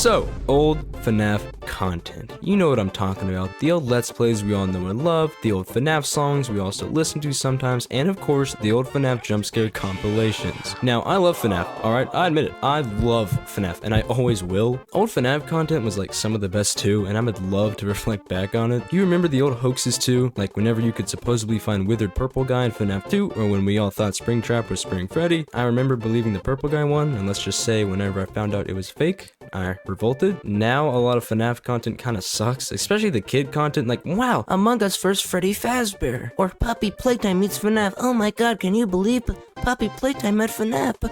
So, old FNAF content. You know what I'm talking about. The old Let's Plays we all know and love, the old FNAF songs we also listen to sometimes, and of course, the old FNAF jump scare compilations. Now, I love FNAF, alright? I admit it. I love FNAF, and I always will. Old FNAF content was like some of the best too, and I would love to reflect back on it. You remember the old hoaxes too? Like whenever you could supposedly find Withered Purple Guy in FNAF 2, or when we all thought Springtrap was Spring Freddy. I remember believing the Purple Guy one, and let's just say whenever I found out it was fake, I revolted. Now a lot of FNAF content kind of sucks, especially the kid content, like, wow, Among Us vs. Freddy Fazbear, or Puppy Playtime meets FNAF. Oh my god, can you believe Puppy Playtime at FNAF?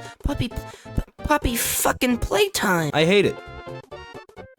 Puppy fucking Playtime. I hate it.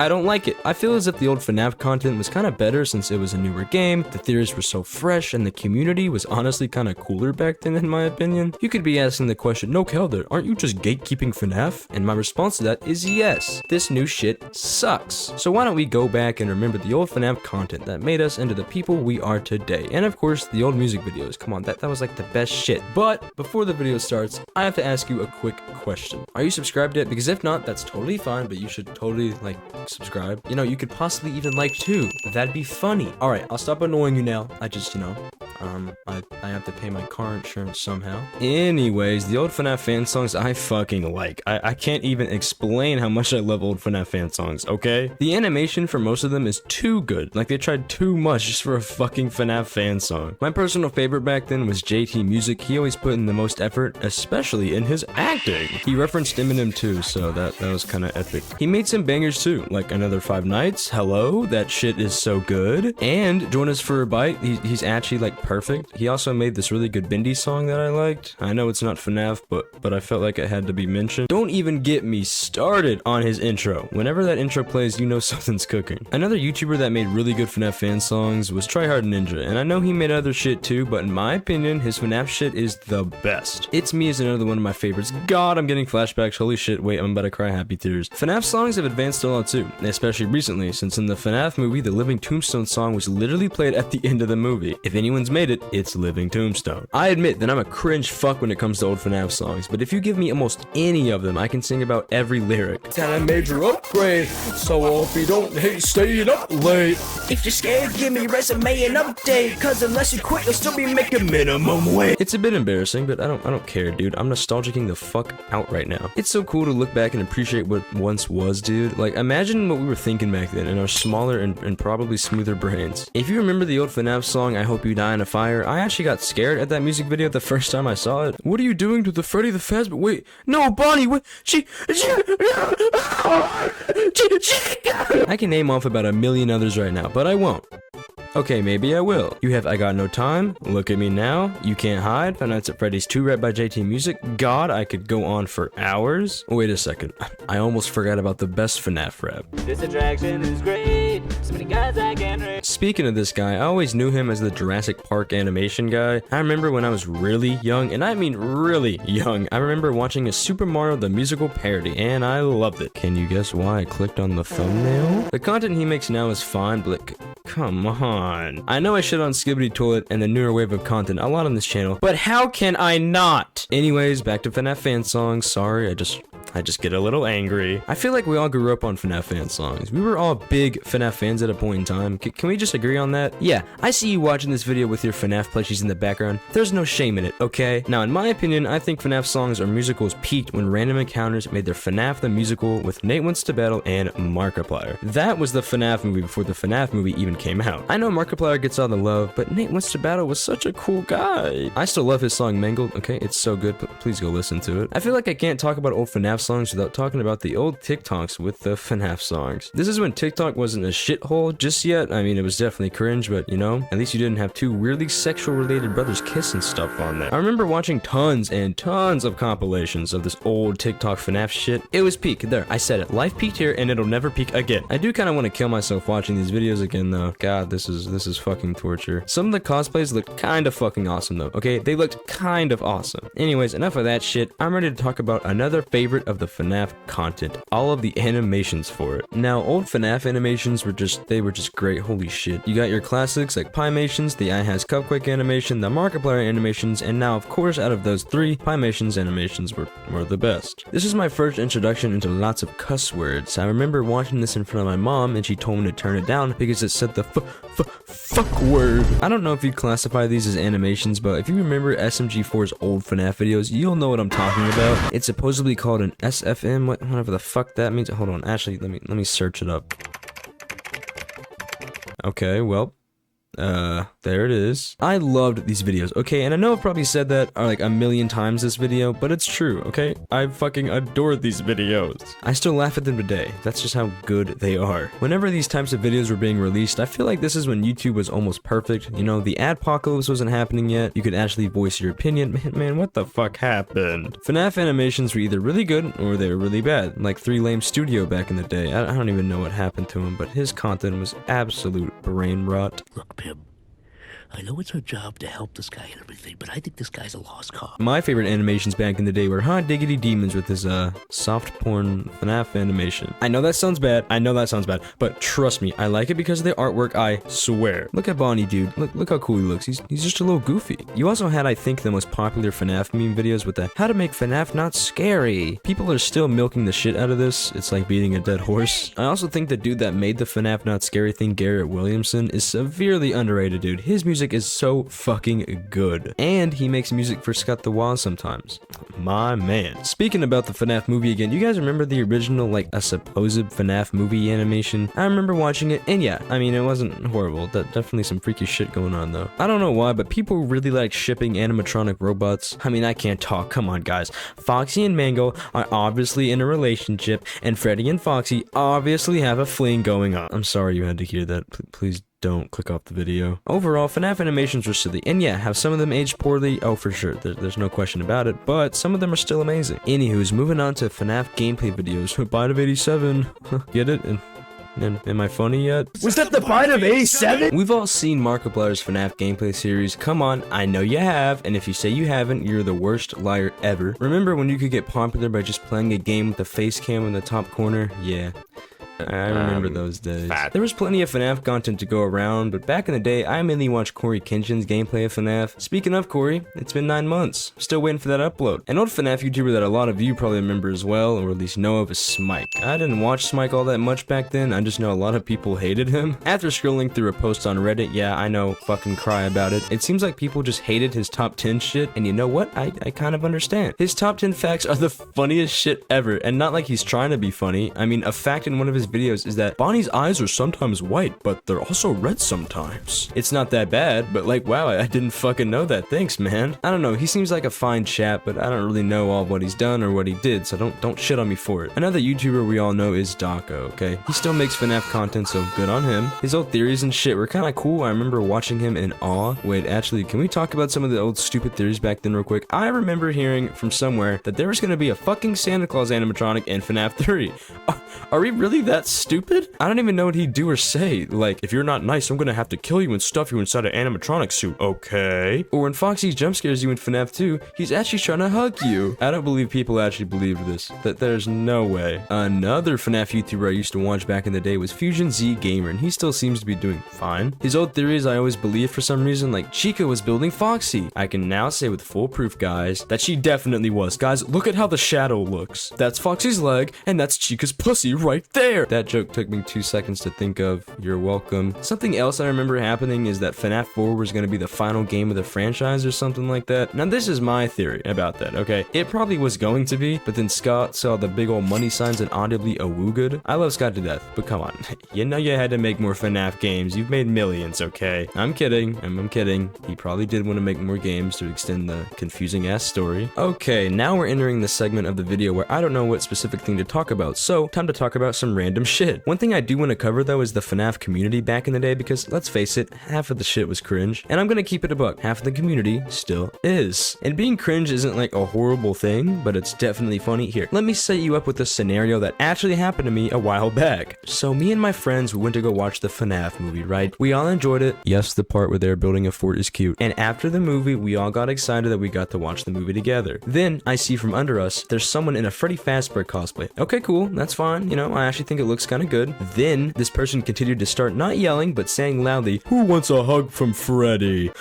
I don't like it. I feel as if the old FNAF content was kind of better since it was a newer game, the theories were so fresh, and the community was honestly kind of cooler back then in my opinion. You could be asking the question, no Kelder, aren't you just gatekeeping FNAF? And my response to that is yes, this new shit sucks. So why don't we go back and remember the old FNAF content that made us into the people we are today. And of course, the old music videos, come on, that was like the best shit. But before the video starts, I have to ask you a quick question. Are you subscribed yet? Because if not, that's totally fine, but you should totally like subscribe. You know, you could possibly even like too. That'd be funny. Alright, I'll stop annoying you now. I just, you know, I have to pay my car insurance somehow. Anyways, the old FNAF fan songs I fucking like. I can't even explain how much I love old FNAF fan songs, okay? The animation for most of them is too good. Like, they tried too much just for a fucking FNAF fan song. My personal favorite back then was JT Music. He always put in the most effort, especially in his acting. He referenced Eminem too, so that was kind of epic. He made some bangers too, like Another 5 Nights, Hello, that shit is so good. And Join Us for a Bite, he's actually like perfect. He also made this really good Bendy song that I liked. I know it's not FNAF, but I felt like it had to be mentioned. Don't even get me started on his intro. Whenever that intro plays, you know something's cooking. Another YouTuber that made really good FNAF fan songs was Tryhard Ninja, and I know he made other shit too, but in my opinion, his FNAF shit is the best. It's Me is another one of my favorites. God, I'm getting flashbacks. Holy shit, wait, I'm about to cry happy tears. FNAF songs have advanced a lot too, especially recently, since in the FNAF movie, the Living Tombstone song was literally played at the end of the movie. If anyone's made it, it's Living Tombstone. I admit that I'm a cringe fuck when it comes to old FNAF songs, but if you give me almost any of them, I can sing about every lyric. Time major upgrade, so I hope you don't hate staying up late. If you're scared, give me resume and update, cause unless you quit, you'll still be making minimum wage. It's a bit embarrassing, but I don't care, dude. I'm nostalgicing the fuck out right now. It's so cool to look back and appreciate what once was, dude. Like, imagine what we were thinking back then in our smaller and probably smoother brains. If you remember the old FNAF song, I Hope You Die in a Fire, I actually got scared at that music video the first time I saw it. What are you doing to the Freddy the Fazbear? Wait, no, Bonnie, what? I can name off about a million others right now, but I won't. Okay, maybe I will. You have I Got No Time, Look at Me Now, You Can't Hide, Five Nights at Freddy's 2 rap by JT Music. God, I could go on for hours. Wait a second, I almost forgot about the best FNAF rap. This attraction is great, so many guys I can rate. Speaking of this guy, I always knew him as the Jurassic Park animation guy. I remember when I was really young, and I mean really young, I remember watching a Super Mario the Musical parody, and I loved it. Can you guess why I clicked on the thumbnail? The content he makes now is fine, but like, come on. I know I shit on Skibbity Toilet and the newer wave of content a lot on this channel, but how can I not? Anyways, back to FNAF fan songs. Sorry, I just get a little angry. I feel like we all grew up on FNAF fan songs. We were all big FNAF fans at a point in time. Can we just agree on that? Yeah, I see you watching this video with your FNAF plushies in the background. There's no shame in it, okay? Now, in my opinion, I think FNAF songs or musicals peaked when Random Encounters made their FNAF the Musical with Nate Wants to Battle and Markiplier. That was the FNAF movie before the FNAF movie even came out. I know Markiplier gets all the love, but Nate Wants to Battle was such a cool guy. I still love his song Mangled, okay? It's so good, but please go listen to it. I feel like I can't talk about old FNAF songs without talking about the old TikToks with the FNAF songs. This is when TikTok wasn't a shithole just yet. I mean, it was definitely cringe, but you know, at least you didn't have two weirdly sexual related brothers kissing stuff on there. I remember watching tons and tons of compilations of this old TikTok FNAF shit. It was peak. There, I said it. Life peaked here and it'll never peak again. I do kind of want to kill myself watching these videos again though. God, this is fucking torture. Some of the cosplays looked kind of fucking awesome though, okay? They looked kind of awesome. Anyways, enough of that shit. I'm ready to talk about another favorite of the FNAF content, all of the animations for it. Now, old FNAF animations were just great, holy shit. You got your classics like Pymations, the I Has Cupquake animation, the Markiplier animations, and now of course out of those three, Pymations animations were the best. This is my first introduction into lots of cuss words. I remember watching this in front of my mom and she told me to turn it down because it said the fuck word. I don't know if you'd classify these as animations, but if you remember SMG4's old FNAF videos, you'll know what I'm talking about. It's supposedly called an SFM, whatever the fuck that means. Hold on, actually, let me search it up. Okay, well, there it is. I loved these videos, okay? And I know I've probably said that like a million times this video, but it's true, okay? I fucking adore these videos. I still laugh at them today. That's just how good they are. Whenever these types of videos were being released, I feel like this is when YouTube was almost perfect. You know, the adpocalypse wasn't happening yet. You could actually voice your opinion. Man, what the fuck happened? FNAF animations were either really good or they were really bad. Like 3 Lame Studio back in the day. I don't even know what happened to him, but his content was absolute brain rot. Look, Pim, I know it's our job to help this guy and everything, but I think this guy's a lost cause. My favorite animations back in the day were Hot Diggity Demons with his, soft porn FNAF animation. I know that sounds bad, but trust me, I like it because of the artwork, I swear. Look at Bonnie, dude. Look how cool he looks. He's just a little goofy. You also had, I think, the most popular FNAF meme videos with the how to make FNAF not scary. People are still milking the shit out of this. It's like beating a dead horse. I also think the dude that made the FNAF not scary thing, Garrett Williamson, is severely underrated, dude. His music is so fucking good. And he makes music for Scott the Wild sometimes. My man. Speaking about the FNAF movie again, you guys remember the original, like, a supposed FNAF movie animation? I remember watching it, and yeah, I mean, it wasn't horrible. Definitely some freaky shit going on, though. I don't know why, but people really like shipping animatronic robots. I mean, I can't talk. Come on, guys. Foxy and Mango are obviously in a relationship, and Freddy and Foxy obviously have a fling going on. I'm sorry you had to hear that. Please don't click off the video. Overall, FNAF animations were silly, and yeah, have some of them aged poorly? Oh, for sure, there's no question about it, but some of them are still amazing. Anywho's, moving on to FNAF gameplay videos. Bite of 87. Get it? And am I funny yet? Was that the Bite of 87? We've all seen Markiplier's FNAF gameplay series. Come on, I know you have, and if you say you haven't, you're the worst liar ever. Remember when you could get popular by just playing a game with the face cam in the top corner? Yeah. I remember those days. There was plenty of FNAF content to go around, but back in the day, I mainly watched Corey Kenshin's gameplay of FNAF. Speaking of Corey, it's been 9 months. Still waiting for that upload. An old FNAF YouTuber that a lot of you probably remember as well, or at least know of, is Smike. I didn't watch Smike all that much back then, I just know a lot of people hated him. After scrolling through a post on Reddit, yeah, I know, fucking cry about it. It seems like people just hated his top 10 shit, and you know what? I kind of understand. His top 10 facts are the funniest shit ever, and not like he's trying to be funny. I mean, a fact in one of his videos is that Bonnie's eyes are sometimes white, but they're also red sometimes. It's not that bad, but like, wow, I didn't fucking know that. Thanks, man. I don't know, he seems like a fine chap, but I don't really know all what he's done or what he did, so don't shit on me for it. Another YouTuber we all know is Dako, okay? He still makes FNAF content, so good on him. His old theories and shit were kind of cool. I remember watching him in awe. Wait, actually, can we talk about some of the old stupid theories back then real quick? I remember hearing from somewhere that there was gonna be a fucking Santa Claus animatronic in FNAF 3. Are we really that stupid? I don't even know what he'd do or say. Like, if you're not nice, I'm gonna have to kill you and stuff you inside an animatronic suit. Okay. Or when Foxy jump scares you in FNAF 2, he's actually trying to hug you. I don't believe people actually believed this. That there's no way. Another FNAF YouTuber I used to watch back in the day was Fusion Z Gamer, and he still seems to be doing fine. His old theories I always believed for some reason, like Chica was building Foxy. I can now say with full proof, guys, that she definitely was. Guys, look at how the shadow looks. That's Foxy's leg, and that's Chica's pussy right there. That joke took me 2 seconds to think of. You're welcome. Something else I remember happening is that FNAF 4 was going to be the final game of the franchise or something like that. Now this is my theory about that, okay? It probably was going to be, but then Scott saw the big old money signs and audibly awooed. I love Scott to death, but come on. You know you had to make more FNAF games. You've made millions, okay? I'm kidding. I'm kidding. He probably did want to make more games to extend the confusing ass story. Okay, now we're entering the segment of the video where I don't know what specific thing to talk about, so time to talk about some random random shit. One thing I do want to cover though is the FNAF community back in the day, because let's face it, half of the shit was cringe, and I'm gonna keep it a buck, half of the community still is. And being cringe isn't like a horrible thing, but it's definitely funny. Here, let me set you up with a scenario that actually happened to me a while back. So me and my friends, we went to go watch the FNAF movie, right? We all enjoyed it. Yes, the part where they're building a fort is cute. And after the movie, we all got excited that we got to watch the movie together. Then I see from under us, there's someone in a Freddy Fazbear cosplay. Okay, cool, that's fine. You know, I actually think it looks kind of good. Then this person continued to start not yelling, but saying loudly, "Who wants a hug from Freddy?"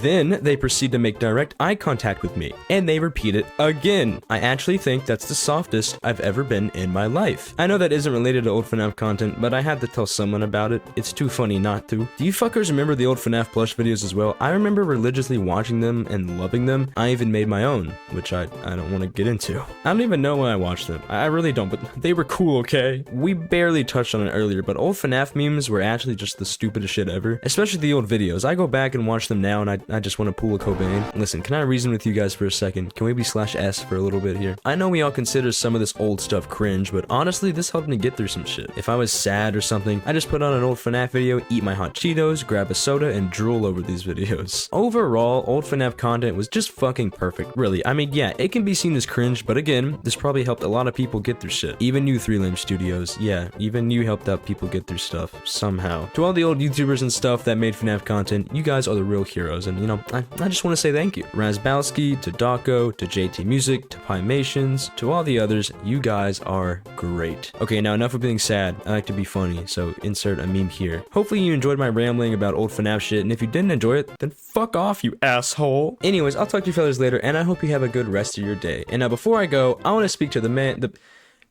Then they proceed to make direct eye contact with me, and they repeat it again. I actually think that's the softest I've ever been in my life. I know that isn't related to old FNAF content, but I had to tell someone about it. It's too funny not to. Do you fuckers remember the old FNAF plush videos as well? I remember religiously watching them and loving them. I even made my own, which I don't want to get into. I don't even know why I watched them. I really don't, but they were cool, okay? We barely touched on it earlier, but old FNAF memes were actually just the stupidest shit ever. Especially the old videos. I go back and watch them now, and I just want to pull a Cobain. Listen, can I reason with you guys for a second? Can we be /S for a little bit here? I know we all consider some of this old stuff cringe, but honestly, this helped me get through some shit. If I was sad or something, I just put on an old FNAF video, eat my hot Cheetos, grab a soda, and drool over these videos. Overall, old FNAF content was just fucking perfect, really. I mean, yeah, it can be seen as cringe, but again, this probably helped a lot of people get through shit. Even you, 3 Lame Studios, yeah, even you helped out people get through stuff, somehow. To all the old YouTubers and stuff that made FNAF content, you guys are the real heroes, and you know, I just want to say thank you. Razbowski, to Daco, to JT Music, to Pimations, to all the others, you guys are great. Okay, now enough of being sad. I like to be funny, so insert a meme here. Hopefully you enjoyed my rambling about old FNAF shit, and if you didn't enjoy it, then fuck off, you asshole. Anyways, I'll talk to you fellas later, and I hope you have a good rest of your day. And now before I go, I want to speak to the man,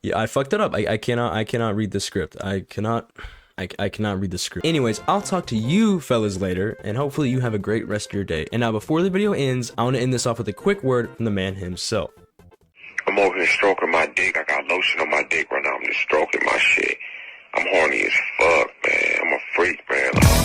yeah, I fucked it up. I cannot read the script. I cannot read the script. Anyways, I'll talk to you fellas later, and hopefully you have a great rest of your day. And now before the video ends, I want to end this off with a quick word from the man himself. I'm over here stroking my dick. I got lotion on my dick right now. I'm just stroking my shit. I'm horny as fuck, man. I'm a freak, man.